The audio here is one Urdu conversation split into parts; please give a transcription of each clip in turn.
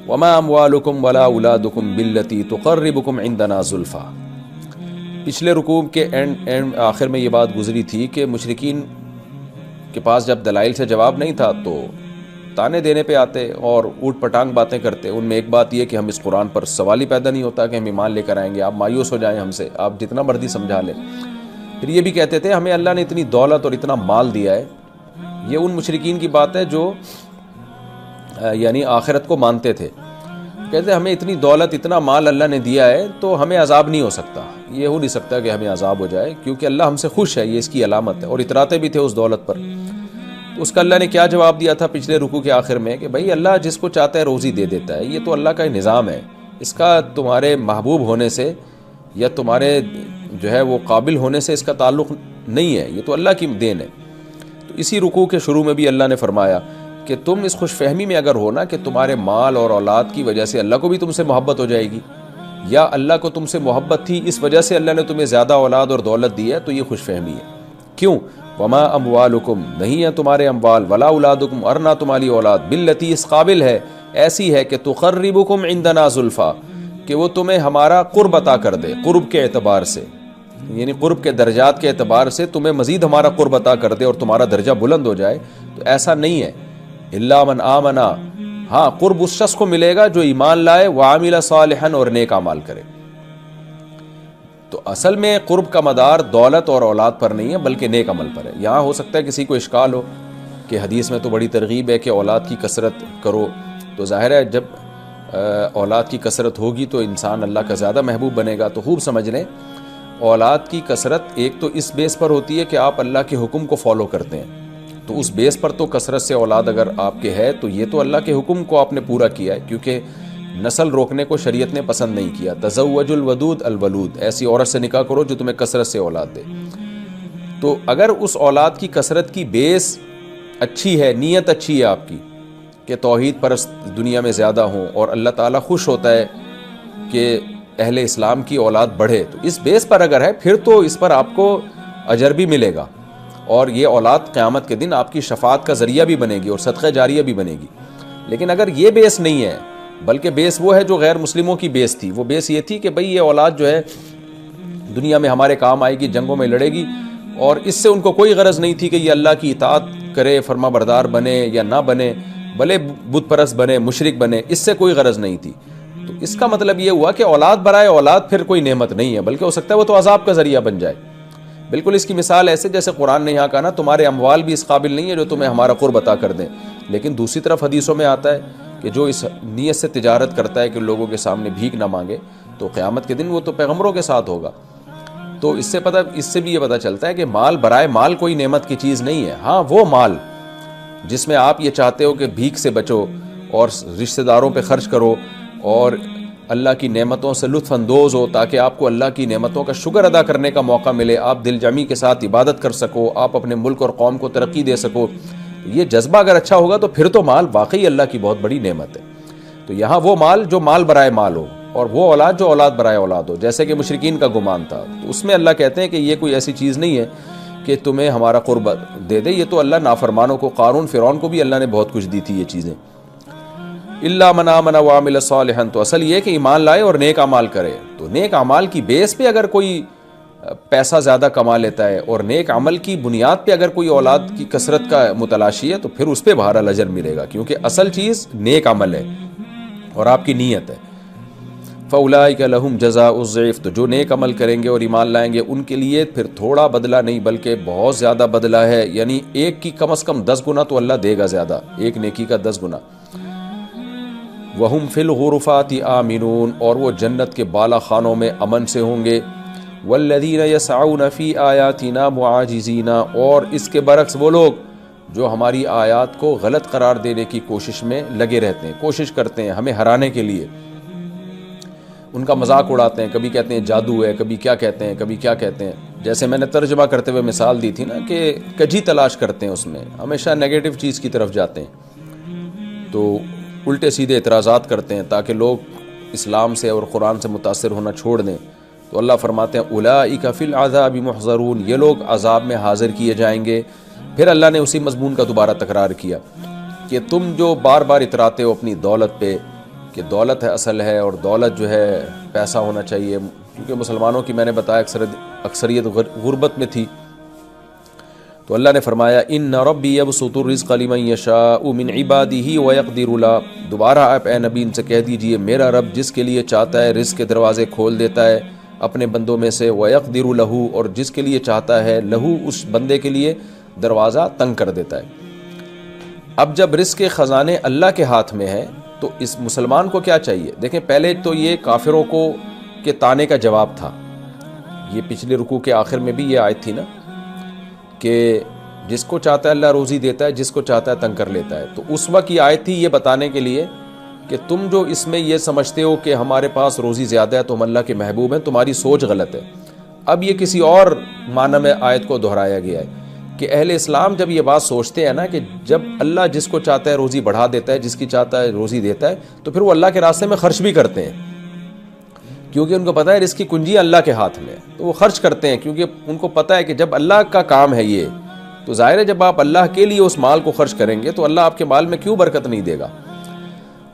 وما اموالکم ولا اولادکم باللتی تقربکم عندنا زلفا۔ پچھلے رکوع کے آخر میں یہ بات گزری تھی کہ مشرکین کے پاس جب دلائل سے جواب نہیں تھا تو تانے دینے پہ آتے اور اوٹ پٹانگ باتیں کرتے۔ ان میں ایک بات یہ کہ ہم اس قرآن پر سوال ہی پیدا نہیں ہوتا کہ ہم ایمان لے کر آئیں گے، آپ مایوس ہو جائیں ہم سے، آپ جتنا مرضی سمجھا لیں۔ پھر یہ بھی کہتے تھے ہمیں اللہ نے اتنی دولت اور اتنا مال دیا ہے۔ یہ ان مشرکین کی بات ہے جو یعنی آخرت کو مانتے تھے۔ کہتے ہمیں اتنی دولت اتنا مال اللہ نے دیا ہے تو ہمیں عذاب نہیں ہو سکتا، یہ ہو نہیں سکتا کہ ہمیں عذاب ہو جائے، کیونکہ اللہ ہم سے خوش ہے، یہ اس کی علامت ہے۔ اور اتراتے بھی تھے اس دولت پر۔ تو اس کا اللہ نے کیا جواب دیا تھا پچھلے رکوع کے آخر میں کہ بھائی اللہ جس کو چاہتا ہے روزی دے دیتا ہے، یہ تو اللہ کا نظام ہے، اس کا تمہارے محبوب ہونے سے یا تمہارے جو ہے وہ قابل ہونے سے اس کا تعلق نہیں ہے، یہ تو اللہ کی دین ہے۔ تو اسی رکوع کے شروع میں بھی اللہ نے فرمایا کہ تم اس خوش فہمی میں اگر ہو نا کہ تمہارے مال اور اولاد کی وجہ سے اللہ کو بھی تم سے محبت ہو جائے گی، یا اللہ کو تم سے محبت تھی اس وجہ سے اللہ نے تمہیں زیادہ اولاد اور دولت دی ہے، تو یہ خوش فہمی ہے۔ کیوں؟ وما اموالکم، نہیں ہے تمہارے اموال، ولا اولادکم، اور نہ تمہاری اولاد، باللتی، اس قابل ہے، ایسی ہے کہ تقربکم عندنا زلفا، کہ وہ تمہیں ہمارا قرب عطا کر دے، قرب کے اعتبار سے، یعنی قرب کے درجات کے اعتبار سے تمہیں مزید ہمارا قرب عطا کر دے اور تمہارا درجہ بلند ہو جائے۔ تو ایسا نہیں ہے۔ الا من آمنا، ہاں قرب اس شخص کو ملے گا جو ایمان لائے، وعمل صالحا، اور نیک اعمال کرے۔ تو اصل میں قرب کا مدار دولت اور اولاد پر نہیں ہے بلکہ نیک عمل پر ہے۔ یہاں ہو سکتا ہے کسی کو اشکال ہو کہ حدیث میں تو بڑی ترغیب ہے کہ اولاد کی کثرت کرو، تو ظاہر ہے جب اولاد کی کثرت ہوگی تو انسان اللہ کا زیادہ محبوب بنے گا۔ تو خوب سمجھ لیں، اولاد کی کثرت ایک تو اس بیس پر ہوتی ہے کہ آپ اللہ کے حکم کو فالو کرتے ہیں، تو اس بیس پر تو کثرت سے اولاد اگر آپ کے ہے تو یہ تو اللہ کے حکم کو آپ نے پورا کیا ہے، کیونکہ نسل روکنے کو شریعت نے پسند نہیں کیا۔ تزوج الودود الولود، ایسی عورت سے نکاح کرو جو تمہیں کثرت سے اولاد دے۔ تو اگر اس اولاد کی کثرت کی بیس اچھی ہے، نیت اچھی ہے آپ کی کہ توحید پرست دنیا میں زیادہ ہوں اور اللہ تعالیٰ خوش ہوتا ہے کہ اہل اسلام کی اولاد بڑھے، تو اس بیس پر اگر ہے پھر تو اس پر آپ کو اجر بھی ملے گا، اور یہ اولاد قیامت کے دن آپ کی شفاعت کا ذریعہ بھی بنے گی اور صدقہ جاریہ بھی بنے گی۔ لیکن اگر یہ بیس نہیں ہے، بلکہ بیس وہ ہے جو غیر مسلموں کی بیس تھی، وہ بیس یہ تھی کہ بھئی یہ اولاد جو ہے دنیا میں ہمارے کام آئے گی، جنگوں میں لڑے گی، اور اس سے ان کو کوئی غرض نہیں تھی کہ یہ اللہ کی اطاعت کرے، فرما بردار بنے یا نہ بنے، بھلے بت پرست بنے، مشرک بنے، اس سے کوئی غرض نہیں تھی۔ تو اس کا مطلب یہ ہوا کہ اولاد برائے اولاد پھر کوئی نعمت نہیں ہے، بلکہ ہو سکتا ہے وہ تو عذاب کا ذریعہ بن جائے۔ بالکل اس کی مثال ایسے جیسے قرآن نے یہاں کہا نا تمہارے اموال بھی اس قابل نہیں ہے جو تمہیں ہمارا قرب عطا کر دیں، لیکن دوسری طرف حدیثوں میں آتا ہے کہ جو اس نیت سے تجارت کرتا ہے کہ لوگوں کے سامنے بھیک نہ مانگے، تو قیامت کے دن وہ تو پیغمبروں کے ساتھ ہوگا۔ تو اس سے بھی یہ پتہ چلتا ہے کہ مال برائے مال کوئی نعمت کی چیز نہیں ہے۔ ہاں وہ مال جس میں آپ یہ چاہتے ہو کہ بھیک سے بچو اور رشتہ داروں پہ خرچ کرو اور اللہ کی نعمتوں سے لطف اندوز ہو تاکہ آپ کو اللہ کی نعمتوں کا شکر ادا کرنے کا موقع ملے، آپ دل جمی کے ساتھ عبادت کر سکو، آپ اپنے ملک اور قوم کو ترقی دے سکو، یہ جذبہ اگر اچھا ہوگا تو پھر تو مال واقعی اللہ کی بہت بڑی نعمت ہے۔ تو یہاں وہ مال جو مال برائے مال ہو، اور وہ اولاد جو اولاد برائے اولاد ہو، جیسے کہ مشرکین کا گمان تھا، تو اس میں اللہ کہتے ہیں کہ یہ کوئی ایسی چیز نہیں ہے کہ تمہیں ہمارا قرب دے دے، یہ تو اللہ نافرمانوں کو، قارون فرعون کو بھی اللہ نے بہت کچھ دی تھی یہ چیزیں۔ الا من آمن وعمل صالحا، تو اصل یہ کہ ایمان لائے اور نیک اعمال کرے۔ تو نیک اعمال کی بیس پہ اگر کوئی پیسہ زیادہ کما لیتا ہے اور نیک عمل کی بنیاد پہ اگر کوئی اولاد کی کثرت کا متلاشی ہے تو پھر اس پہ بہرحال اجر ملے گا، کیونکہ اصل چیز نیک عمل ہے اور آپ کی نیت ہے۔ فاولئک لہم جزاء الضعف، تو جو نیک عمل کریں گے اور ایمان لائیں گے ان کے لیے پھر تھوڑا بدلہ نہیں بلکہ بہت زیادہ بدلہ ہے، یعنی ایک کی کم از کم 10 گنا تو اللہ دے گا زیادہ، ایک نیکی کا 10 گنا۔ وہم فی الغرفات آمنون، اور وہ جنت کے بالا خانوں میں امن سے ہوں گے۔ والذین یسعون فی آیاتنا معاجزین، اور اس کے برعکس وہ لوگ جو ہماری آیات کو غلط قرار دینے کی کوشش میں لگے رہتے ہیں، کوشش کرتے ہیں ہمیں ہرانے کے لیے، ان کا مذاق اڑاتے ہیں، کبھی کہتے ہیں جادو ہے، کبھی کیا کہتے ہیں، کبھی کیا کہتے ہیں۔ جیسے میں نے ترجمہ کرتے ہوئے مثال دی تھی نا کہ کجی تلاش کرتے ہیں، اس میں ہمیشہ نیگیٹو چیز کی طرف جاتے ہیں، تو الٹے سیدھے اعتراضات کرتے ہیں تاکہ لوگ اسلام سے اور قرآن سے متاثر ہونا چھوڑ دیں۔ تو اللہ فرماتے ہیں اولئک فی العذاب محضرون، یہ لوگ عذاب میں حاضر کیے جائیں گے۔ پھر اللہ نے اسی مضمون کا دوبارہ تکرار کیا کہ تم جو بار بار اتراتے ہو اپنی دولت پہ کہ دولت ہے اصل ہے اور دولت جو ہے پیسہ ہونا چاہیے، کیونکہ مسلمانوں کی میں نے بتایا اکثریت غربت میں تھی. تو اللہ نے فرمایا ان ربی یبسط الرزق لمن یشاء من عباده ویقدر له. دوبارہ آپ اے نبی ان سے کہہ دیجئے میرا رب جس کے لیے چاہتا ہے رزق کے دروازے کھول دیتا ہے اپنے بندوں میں سے، ویقدر له، اور جس کے لیے چاہتا ہے لہو اس بندے کے لیے دروازہ تنگ کر دیتا ہے. اب جب رزق کے خزانے اللہ کے ہاتھ میں ہیں تو اس مسلمان کو کیا چاہیے؟ دیکھیں پہلے تو یہ کافروں کو کے تانے کا جواب تھا. یہ پچھلے رکوع کے آخر میں بھی یہ آیت تھی نا کہ جس کو چاہتا ہے اللہ روزی دیتا ہے، جس کو چاہتا ہے تنگ کر لیتا ہے. تو اس وقت یہ آیت تھی یہ بتانے کے لیے کہ تم جو اس میں یہ سمجھتے ہو کہ ہمارے پاس روزی زیادہ ہے تو ہم اللہ کے محبوب ہیں، تمہاری سوچ غلط ہے. اب یہ کسی اور معنی میں آیت کو دہرایا گیا ہے کہ اہل اسلام جب یہ بات سوچتے ہیں نا کہ جب اللہ جس کو چاہتا ہے روزی بڑھا دیتا ہے، جس کی چاہتا ہے روزی دیتا ہے، تو پھر وہ اللہ کے راستے میں خرچ بھی کرتے ہیں، کیونکہ ان کو پتہ ہے رزق کی کنجی اللہ کے ہاتھ میں ہے. تو وہ خرچ کرتے ہیں کیونکہ ان کو پتہ ہے کہ جب اللہ کا کام ہے یہ، تو ظاہر ہے جب آپ اللہ کے لیے اس مال کو خرچ کریں گے تو اللہ آپ کے مال میں کیوں برکت نہیں دے گا.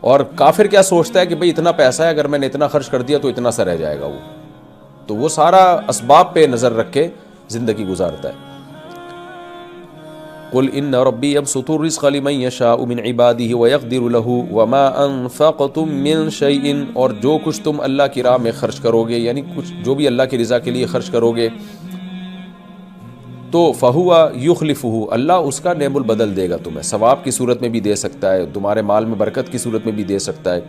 اور کافر کیا سوچتا ہے کہ بھئی اتنا پیسہ ہے، اگر میں نے اتنا خرچ کر دیا تو اتنا سا رہ جائے گا. تو وہ سارا اسباب پہ نظر رکھ کے زندگی گزارتا ہے. قل ان ربی یبسط الرزق لمن یشاء من عباده ویقدر له وما انفقتم من شیء، اور جو کچھ تم اللہ کی راہ میں خرچ کرو گے، یعنی کچھ جو بھی اللہ کی رضا کے لیے خرچ کرو گے، تو فہو یخلفہ، اللہ اس کا نعم البدل دے گا تمہیں. ثواب کی صورت میں بھی دے سکتا ہے، تمہارے مال میں برکت کی صورت میں بھی دے سکتا ہے.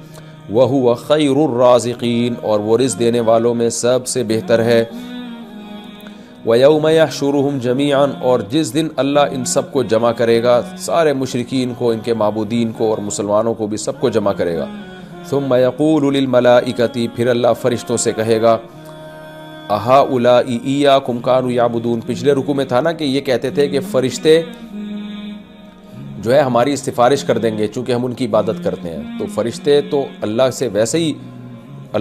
وہو خیر الرازقین، اور وہ رزق دینے والوں میں سب سے بہتر ہے. وَيَوْمَ يَحْشُرُهُمْ جَمِيعًا، اور جس دن اللہ ان سب کو جمع کرے گا، سارے مشرکین کو، ان کے معبودین کو اور مسلمانوں کو بھی سب کو جمع کرے گا. ثُمَّ يَقُولُ لِلْمَلَائِكَةِ، پھر اللہ فرشتوں سے کہے گا أَهَؤُلَاءِ إِيَّاكُمْ كَانُوا يَعْبُدُونَ. پچھلے رکوع میں تھا نا کہ یہ کہتے تھے کہ فرشتے جو ہے ہماری سفارش کر دیں گے چونکہ ہم ان کی عبادت کرتے ہیں. تو فرشتے تو اللہ سے ویسے ہی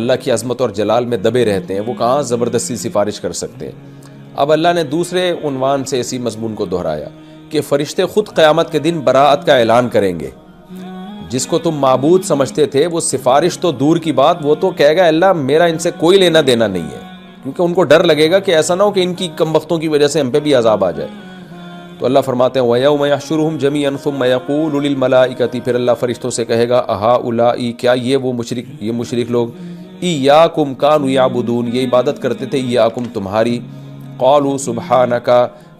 اللہ کی عظمت اور جلال میں دبے رہتے ہیں، وہ کہاں زبردستی سفارش کر سکتے ہیں. اب اللہ نے دوسرے عنوان سے اسی مضمون کو دہرایا کہ فرشتے خود قیامت کے دن براءت کا اعلان کریں گے. جس کو تم معبود سمجھتے تھے وہ سفارش تو دور کی بات، وہ تو کہے گا اللہ میرا ان سے کوئی لینا دینا نہیں ہے، کیونکہ ان کو ڈر لگے گا کہ ایسا نہ ہو کہ ان کی کم بختوں کی وجہ سے ہم پہ بھی عذاب آ جائے. تو اللہ فرماتے ہیں وَيَوْمَ يَحْشُرُهُمْ جَمِيعًا ثُمَّ يَقُولُ لِلْمَلَائِكَةِ، پھر اللہ فرشتوں سے کہے گا أَهَؤُلَاءِ، کیا یہ مشرک لوگ إِيَّاكُمْ كَانُوا يَعْبُدُونَ، یہ عبادت کرتے تھے إِيَّاكُمْ تمہاری. قالوا سبحانک،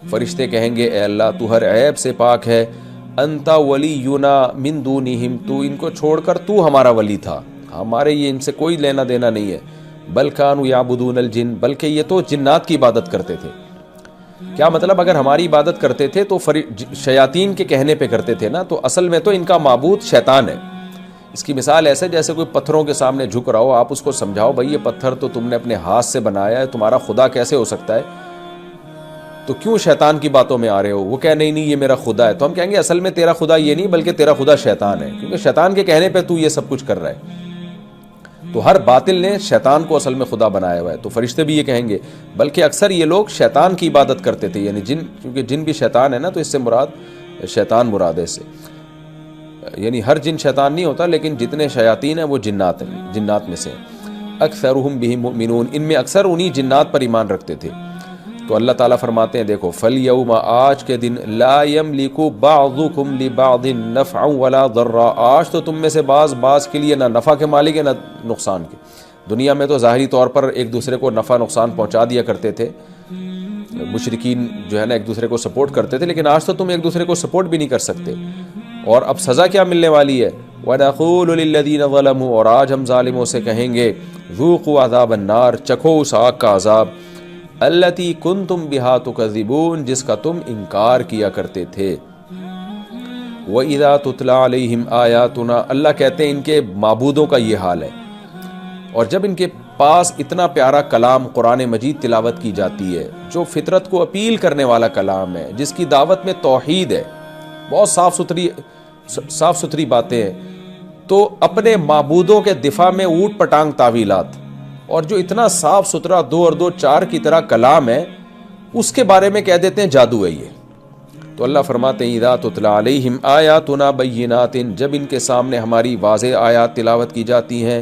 فرشتے کہیں گے اے اللہ تو ہر عیب سے پاک ہے. انت ولینا من دونہم، تو ان کو چھوڑ کر تو ہمارا ولی تھا، ہمارے یہ ان سے کوئی لینا دینا نہیں ہے. بل کانوا یعبدون الجن، بلکہ یہ تو جنات کی عبادت کرتے تھے. کیا مطلب؟ اگر ہماری عبادت کرتے تھے تو شیاطین کے کہنے پہ کرتے تھے نا، تو اصل میں تو ان کا معبود شیطان ہے. اس کی مثال ایسے جیسے کوئی پتھروں کے سامنے جھک رہا ہو، آپ اس کو سمجھاؤ بھائی یہ پتھر تو تم نے اپنے ہاتھ سے بنایا ہے، تمہارا خدا کیسے ہو سکتا ہے، تو کیوں شیطان کی باتوں میں آ رہے ہو؟ وہ کہے نہیں یہ میرا خدا ہے. تو ہم کہیں گے اصل میں تیرا خدا یہ نہیں بلکہ تیرا خدا شیطان ہے، کیونکہ شیطان کے کہنے پہ تو یہ سب کچھ کر رہا ہے. تو ہر باطل نے شیطان کو اصل میں خدا بنایا ہوا ہے. تو فرشتے بھی یہ کہیں گے، بلکہ اکثر یہ لوگ شیطان کی عبادت کرتے تھے، یعنی جن، کیونکہ جن بھی شیطان ہے نا، تو اس سے مراد شیطان مراد ہے اس سے، یعنی ہر جن شیطان نہیں ہوتا لیکن جتنے شیاطین ہیں وہ جنات ہیں، جنات میں سے ہیں. اکثرهم بهم مؤمنون، ان میں اکثر انہی جنات پر ایمان رکھتے تھے. تو اللہ تعالیٰ فرماتے ہیں دیکھو فَالْيَوْمَ، آج کے دن، لَا يَمْلِكُ بَعْضُكُمْ لِبَعْضٍ نَفْعًا وَلَا ضَرًّا، آج تو تم میں سے بعض کے لیے نہ نفع کے مالک ہے نہ نقصان کے. دنیا میں تو ظاہری طور پر ایک دوسرے کو نفع نقصان پہنچا دیا کرتے تھے، مشرکین جو ہے نا ایک دوسرے کو سپورٹ کرتے تھے، لیکن آج تو تم ایک دوسرے کو سپورٹ بھی نہیں کر سکتے. اور اب سزا کیا ملنے والی ہے؟ وَنَقُولُ لِلَّذِينَ ظَلَمُوا، اور آج ہم ظالموں سے کہیں گے ذُوقُوا عَذَابَ النَّارِ، چکھو اس آگ کا عذاب، الَّتِي كُنْتُمْ بِهَا تُكَذِّبُونَ، جس کا تم انکار کیا کرتے تھے. وَإِذَا تُتْلَى عَلَيْهِمْ آيَاتُنَا، اللہ کہتے ہیں ان کے معبودوں کا یہ حال ہے. اور جب ان کے پاس اتنا پیارا کلام قرآن مجید تلاوت کی جاتی ہے، جو فطرت کو اپیل کرنے والا کلام ہے، جس کی دعوت میں توحید ہے، بہت صاف ستھری باتیں ہیں، تو اپنے معبودوں کے دفاع میں اوٹ پٹانگ تعویلات، اور جو اتنا صاف ستھرا 2 اور 2 4 کی طرح کلام ہے، اس کے بارے میں کہہ دیتے ہیں جادو ہے یہ. تو اللہ فرماتے ہیں اذا تتلی علیہم آیاتنا بینات، جب ان کے سامنے ہماری واضح آیات تلاوت کی جاتی ہیں،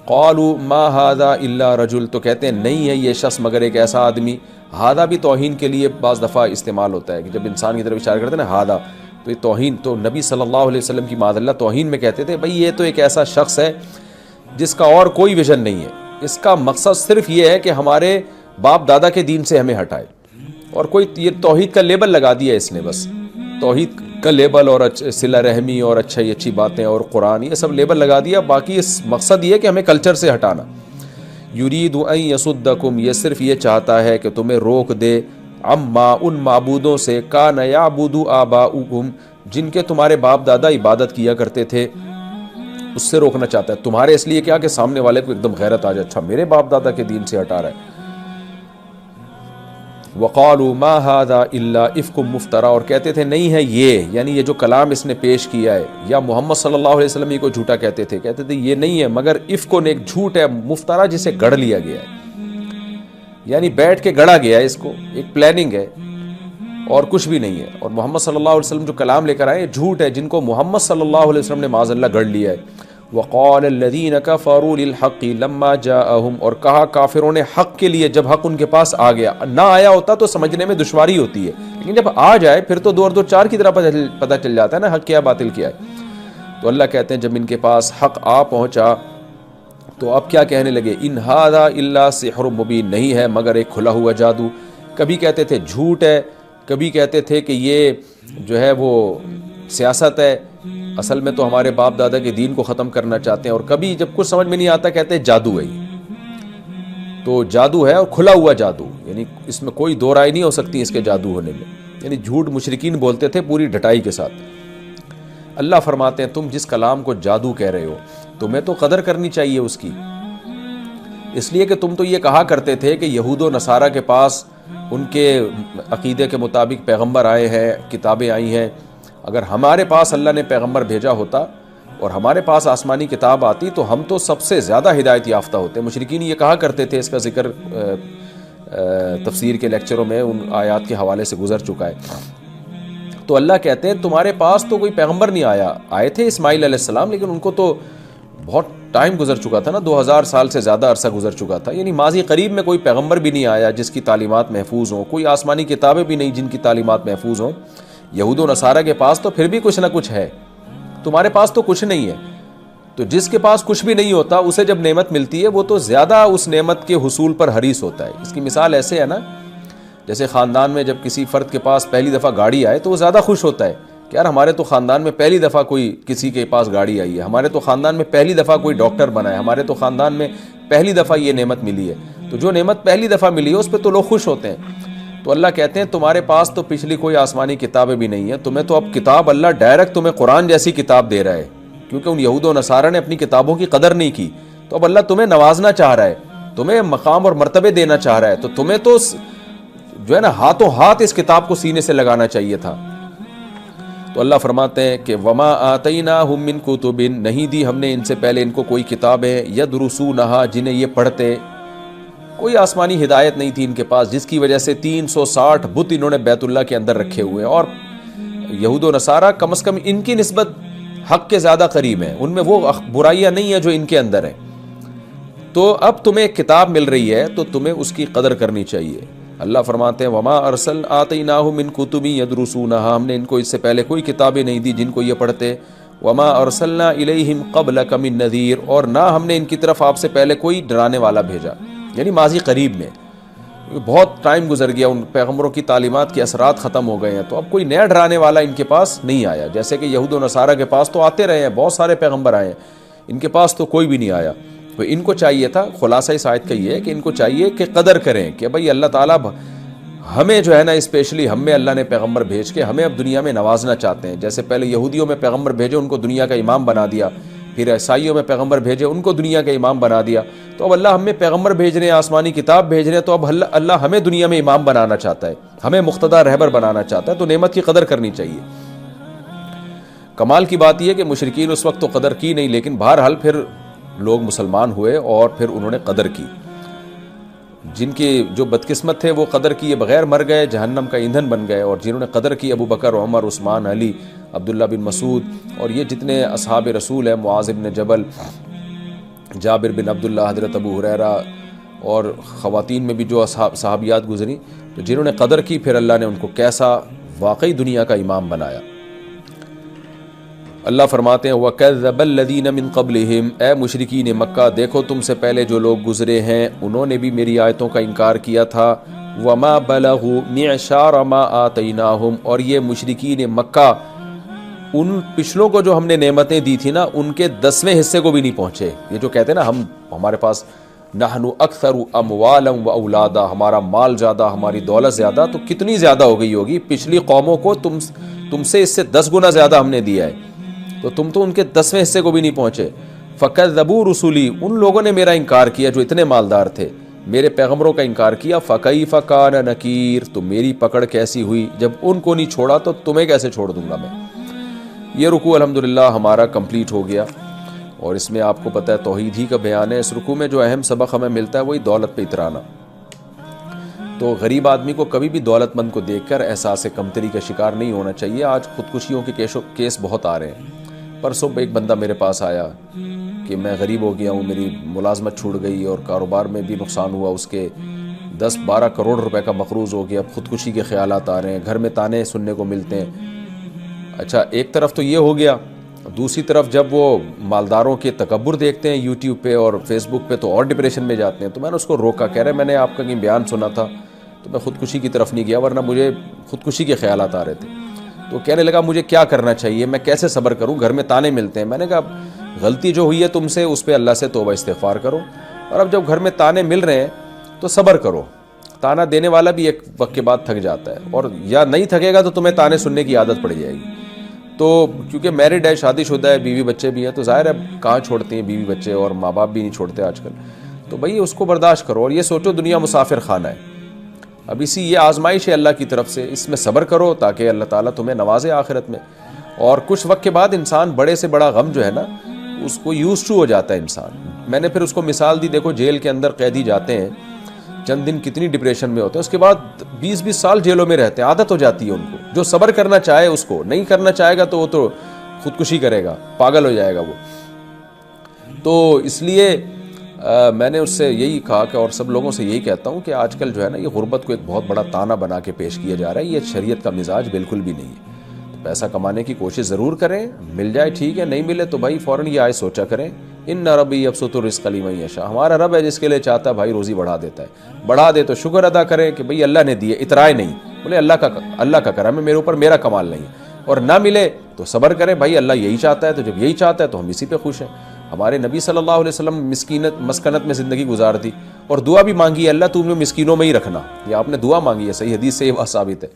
قالوا ما ھذا الا رجل، تو کہتے ہیں نہیں ہے یہ شخص مگر ایک ایسا آدمی۔ ہادہ بھی توہین کے لیے بعض دفعہ استعمال ہوتا ہے کہ جب انسان کی طرف اشارہ کرتے ہیں نا ہادہ، تو یہ توہین، تو نبی صلی اللہ علیہ وسلم کی معاذ اللہ توہین میں کہتے تھے بھئی یہ تو ایک ایسا شخص ہے جس کا اور کوئی ویژن نہیں ہے، اس کا مقصد صرف یہ ہے کہ ہمارے باپ دادا کے دین سے ہمیں ہٹائے، اور کوئی یہ توحید کا لیبل لگا دیا اس نے، بس توحید کا لیبل اور صلہ رحمی اور اچھی باتیں اور قرآن، یہ سب لیبل لگا دیا، باقی اس مقصد یہ ہے کہ ہمیں کلچر سے ہٹانا۔ یرید ان یصدکم، یہ صرف یہ چاہتا ہے کہ تمہیں روک دے، عما، ان معبودوں سے، کان یعبد آباؤکم، جن کے تمہارے باپ دادا عبادت کیا کرتے تھے، اس سے روکنا چاہتا ہے تمہارے، اس لیے کیا کہ سامنے والے کو ایک دم غیرت آ جائے، اچھا میرے باپ دادا کے دین سے ہٹا رہا ہے۔ وقالوا ما هذا الا افک مفترا، اور کہتے تھے نہیں ہے یہ، یعنی یہ جو کلام اس نے پیش کیا ہے، یا محمد صلی اللہ علیہ وسلم کو جھوٹا کہتے تھے یہ نہیں ہے مگر افکن، ایک جھوٹ ہے، مفترا جسے گڑھ لیا گیا ہے، یعنی بیٹھ کے گڑھا گیا ہے، اس کو ایک پلاننگ ہے اور کچھ بھی نہیں ہے۔ اور محمد صلی اللہ علیہ وسلم جو کلام لے کر آئے جھوٹ ہے، جن کو محمد صلی اللہ علیہ وسلم نے معاذ اللہ گڑھ لیا ہے۔ وقال الذین کفروا للحق لما جاءہم، اور کہا کافروں نے حق کے لیے جب حق ان کے پاس آ گیا، نہ آیا ہوتا تو سمجھنے میں دشواری ہوتی ہے، لیکن جب آ جائے پھر تو 2 اور 2 4 کی طرح پتہ چل جاتا ہے نا حق کیا باطل کیا ہے۔ تو اللہ کہتے ہیں جب ان کے پاس حق آ پہنچا تو اب کیا کہنے لگے، ان ھذا الا سحر مبین، نہیں ہے مگر ایک کھلا ہوا جادو۔ کبھی کہتے تھے جھوٹ ہے، کبھی کہتے تھے کہ یہ جو ہے وہ سیاست ہے، اصل میں تو ہمارے باپ دادا کے دین کو ختم کرنا چاہتے ہیں، اور کبھی جب کچھ سمجھ میں نہیں آتا کہتے ہیں جادو ہے یہ۔ تو جادو ہے اور کھلا ہوا جادو، یعنی اس میں کوئی دو رائے نہیں ہو سکتی اس کے جادو ہونے میں، یعنی جھوٹ مشرکین بولتے تھے پوری ڈٹائی کے ساتھ۔ اللہ فرماتے ہیں تم جس کلام کو جادو کہہ رہے ہو تمہیں تو قدر کرنی چاہیے اس کی، اس لیے کہ تم تو یہ کہا کرتے تھے کہ یہود و نصارہ کے پاس ان کے عقیدے کے مطابق پیغمبر آئے ہیں، کتابیں آئی ہیں، اگر ہمارے پاس اللہ نے پیغمبر بھیجا ہوتا اور ہمارے پاس آسمانی کتاب آتی تو ہم تو سب سے زیادہ ہدایت یافتہ ہوتے۔ مشرکین یہ کہا کرتے تھے، اس کا ذکر تفسیر کے لیکچروں میں ان آیات کے حوالے سے گزر چکا ہے۔ تو اللہ کہتے ہیں تمہارے پاس تو کوئی پیغمبر نہیں آیا، آئے تھے اسماعیل علیہ السلام لیکن ان کو تو بہت ٹائم گزر چکا تھا نا، 2000 سال سے زیادہ عرصہ گزر چکا تھا، یعنی ماضی قریب میں کوئی پیغمبر بھی نہیں آیا جس کی تعلیمات محفوظ ہوں، کوئی آسمانی کتابیں بھی نہیں جن کی تعلیمات محفوظ ہوں۔ یہود و نصارہ کے پاس تو پھر بھی کچھ نہ کچھ ہے، تمہارے پاس تو کچھ نہیں ہے۔ تو جس کے پاس کچھ بھی نہیں ہوتا اسے جب نعمت ملتی ہے وہ تو زیادہ اس نعمت کے حصول پر حریص ہوتا ہے۔ اس کی مثال ایسے ہے نا، جیسے خاندان میں جب کسی فرد کے پاس پہلی دفعہ گاڑی آئے تو وہ زیادہ خوش ہوتا ہے کہ یار ہمارے تو خاندان میں پہلی دفعہ کوئی کسی کے پاس گاڑی آئی ہے، ہمارے تو خاندان میں پہلی دفعہ کوئی ڈاکٹر بنا ہے، ہمارے تو خاندان میں پہلی دفعہ یہ نعمت ملی ہے۔ تو جو نعمت پہلی دفعہ ملی ہے اس پہ تو لوگ خوش ہوتے ہیں۔ تو اللہ کہتے ہیں تمہارے پاس تو پچھلی کوئی آسمانی کتابیں بھی نہیں ہیں، تمہیں تو اب کتاب اللہ ڈائریکٹ تمہیں قرآن جیسی کتاب دے رہا ہے، کیونکہ ان یہود و نصارہ نے اپنی کتابوں کی قدر نہیں کی، تو اب اللہ تمہیں نوازنا چاہ رہا ہے، تمہیں مقام اور مرتبے دینا چاہ رہا ہے، تو تمہیں تو جو ہے نا ہاتھوں ہاتھ اس کتاب کو سینے سے لگانا چاہیے تھا۔ تو اللہ فرماتے ہیں کہ وما آتیناہم من کتب، نہیں دی ہم نے ان سے پہلے ان کو کوئی کتابیں، یدرسونہا جنہیں یہ پڑھتے، کوئی آسمانی ہدایت نہیں تھی ان کے پاس، جس کی وجہ سے 360 بت انہوں نے بیت اللہ کے اندر رکھے ہوئے ہیں، اور یہود و نصارہ کم از کم ان کی نسبت حق کے زیادہ قریب ہیں، ان میں وہ برائیاں نہیں ہیں جو ان کے اندر ہیں۔ تو اب تمہیں ایک کتاب مل رہی ہے تو تمہیں اس کی قدر کرنی چاہیے۔ اللہ فرماتے ہیں وما ارسل آتیناہم من کتب یدرسونہا، ہم نے ان کو اس سے پہلے کوئی کتابیں نہیں دی جن کو یہ پڑھتے، وما ارسلنا الیہم قبلک من نذیر، اور نہ ہم نے ان کی طرف آپ سے پہلے کوئی ڈرانے والا بھیجا، یعنی ماضی قریب میں بہت ٹائم گزر گیا، ان پیغمبروں کی تعلیمات کے اثرات ختم ہو گئے ہیں، تو اب کوئی نیا ڈرانے والا ان کے پاس نہیں آیا، جیسے کہ یہود و نصارہ کے پاس تو آتے رہے ہیں، بہت سارے پیغمبر آئے ہیں، ان کے پاس تو کوئی بھی نہیں آیا۔ تو ان کو چاہیے تھا، خلاصہ اس آیت کا یہ ہے کہ ان کو چاہیے کہ قدر کریں کہ بھائی اللہ تعالیٰ ہمیں جو ہے نا اسپیشلی ہم میں اللہ نے پیغمبر بھیج کے ہمیں اب دنیا میں نوازنا چاہتے ہیں، جیسے پہلے یہودیوں میں پیغمبر بھیجے ان کو دنیا کا امام بنا دیا، پھر عیسائیوں میں پیغمبر بھیجے ان کو دنیا کا امام بنا دیا، تو اب اللہ ہمیں پیغمبر بھیج رہے ہیں، آسمانی کتاب بھیج رہے ہیں، تو اب اللہ ہمیں دنیا میں امام بنانا چاہتا ہے، ہمیں مقتدی رہبر بنانا چاہتا ہے، تو نعمت کی قدر کرنی چاہیے۔ کمال کی بات یہ ہے کہ مشرکین اس وقت تو قدر کی نہیں، لیکن بہرحال پھر لوگ مسلمان ہوئے اور پھر انہوں نے قدر کی۔ جن کی جو بدقسمت تھے وہ قدر کیے بغیر مر گئے، جہنم کا ایندھن بن گئے، اور جنہوں نے قدر کی ابو بکر، عمر، عثمان، علی، عبداللہ بن مسعود اور یہ جتنے اصحاب رسول ہیں، معاذ بن جبل، جابر بن عبداللہ، حضرت ابو ہریرہ، اور خواتین میں بھی جو صحابیات گزری، تو جنہوں نے قدر کی پھر اللہ نے ان کو کیسا واقعی دنیا کا امام بنایا۔ اللہ فرماتے ہیں وَكَذَّبَ الَّذِينَ مِن قَبْلِهِمْ، اے مشرکین مکہ دیکھو تم سے پہلے جو لوگ گزرے ہیں انہوں نے بھی میری آیتوں کا انکار کیا تھا، وَمَا بَلَغُوا مِعْشَارَ مَا آتَيْنَاهُمْ، اور یہ مشرکین مکہ ان پچھلوں کو جو ہم نے نعمتیں دی تھی نا ان کے 10ویں حصے کو بھی نہیں پہنچے۔ یہ جو کہتے ہیں نا ہمارے پاس نحن اکثر اموالا و اولادا، ہمارا مال زیادہ، ہماری دولت زیادہ، تو کتنی زیادہ ہو گئی ہوگی؟ پچھلی قوموں کو تم سے اس سے 10 گنا زیادہ ہم نے دیا ہے، تو تم تو ان کے 10ویں حصے کو بھی نہیں پہنچے۔ فَكَذَّبُوا رُسُلِي، ان لوگوں نے میرا انکار کیا جو اتنے مالدار تھے، میرے پیغمبروں کا انکار کیا۔ فَكَيْفَ كَانَ نَكِيرٌ، تو میری پکڑ کیسی ہوئی، جب ان کو نہیں چھوڑا تو تمہیں کیسے چھوڑ دوں گا میں۔ یہ رکوع الحمدللہ ہمارا کمپلیٹ ہو گیا، اور اس میں آپ کو پتہ ہے توحید ہی کا بیان ہے۔ اس رکوع میں جو اہم سبق ہمیں ملتا ہے وہی دولت پہ اترانا۔ تو غریب آدمی کو کبھی بھی دولت مند کو دیکھ کر احساس کمتری کا شکار نہیں ہونا چاہیے۔ آج خودکشیوں کے کیس بہت آ رہے ہیں۔ پرسوں ایک بندہ میرے پاس آیا کہ میں غریب ہو گیا ہوں، میری ملازمت چھوٹ گئی اور کاروبار میں بھی نقصان ہوا، اس کے 10-12 کروڑ روپے کا مقروض ہو گیا، اب خودکشی کے خیالات آ رہے ہیں، گھر میں تانے سننے کو ملتے ہیں۔ اچھا ایک طرف تو یہ ہو گیا، دوسری طرف جب وہ مالداروں کے تکبر دیکھتے ہیں یوٹیوب پہ اور فیس بک پہ تو اور ڈپریشن میں جاتے ہیں۔ تو میں نے اس کو روکا، کہہ رہے میں نے آپ کا کہیں بیان سنا تھا تو میں خودکشی کی طرف نہیں گیا، ورنہ مجھے خودکشی کے خیالات آ رہے تھے۔ تو کہنے لگا مجھے کیا کرنا چاہیے، میں کیسے صبر کروں، گھر میں تانے ملتے ہیں۔ میں نے کہا غلطی جو ہوئی ہے تم سے اس پہ اللہ سے توبہ استغفار کرو، اور اب جب گھر میں تانے مل رہے ہیں تو صبر کرو۔ تانا دینے والا بھی ایک وقت کے بعد تھک جاتا ہے، اور یا نہیں تھکے گا تو تمہیں تانے سننے کی عادت پڑ جائے گی۔ تو کیونکہ میرڈ ہے، شادی شدہ ہے، بیوی بچے بھی ہیں، تو ظاہر ہے کہاں چھوڑتے ہیں بیوی بچے، اور ماں باپ بھی نہیں چھوڑتے آج کل۔ تو بھئی اس کو برداشت کرو، اور یہ سوچو دنیا مسافر خانہ ہے، اب اسی یہ آزمائش ہے اللہ کی طرف سے، اس میں صبر کرو تاکہ اللہ تعالیٰ تمہیں نوازے آخرت میں۔ اور کچھ وقت کے بعد انسان بڑے سے بڑا غم جو ہے نا اس کو یوز ٹو ہو جاتا ہے انسان۔ میں نے پھر اس کو مثال دی، دیکھو جیل کے اندر قیدی جاتے ہیں، چند دن کتنی ڈپریشن میں ہوتے ہیں، اس کے بعد 20-20 سال جیلوں میں رہتے ہیں، عادت ہو جاتی ہے ان کو۔ جو صبر کرنا چاہے اس کو، نہیں کرنا چاہے گا تو وہ تو خودکشی کرے گا، پاگل ہو جائے گا وہ۔ تو اس لیے میں نے اس سے یہی کہا کہ، اور سب لوگوں سے یہی کہتا ہوں کہ آج کل جو ہے نا یہ غربت کو ایک بہت بڑا تانا بنا کے پیش کیا جا رہا ہے، یہ شریعت کا مزاج بالکل بھی نہیں ہے۔ تو پیسہ کمانے کی کوشش ضرور کریں، مل جائے ٹھیک ہے، نہیں ملے تو بھائی فوراً یہ آئے سوچا کریں، ان ربی یبسط الرزق لمن یشاء، ہمارا رب ہے جس کے لیے چاہتا ہے بھائی روزی بڑھا دیتا ہے، بڑھا دے تو شکر ادا کریں کہ بھئی اللہ نے دیے، اترائے نہیں، بولے اللہ کا کرم ہے، میرے اوپر میرا کمال نہیں ہے، اور نہ ملے تو صبر کریں، بھائی اللہ یہی چاہتا ہے، تو جب یہی چاہتا ہے تو ہم اسی پہ خوش ہیں۔ ہمارے نبی صلی اللہ علیہ وسلم مسکنت میں زندگی گزار دی، اور دعا بھی مانگی ہے اللہ تو ہمیں مسکینوں میں ہی رکھنا، یہ آپ نے دعا مانگی ہے، صحیح حدیث سے یہ بات ثابت ہے۔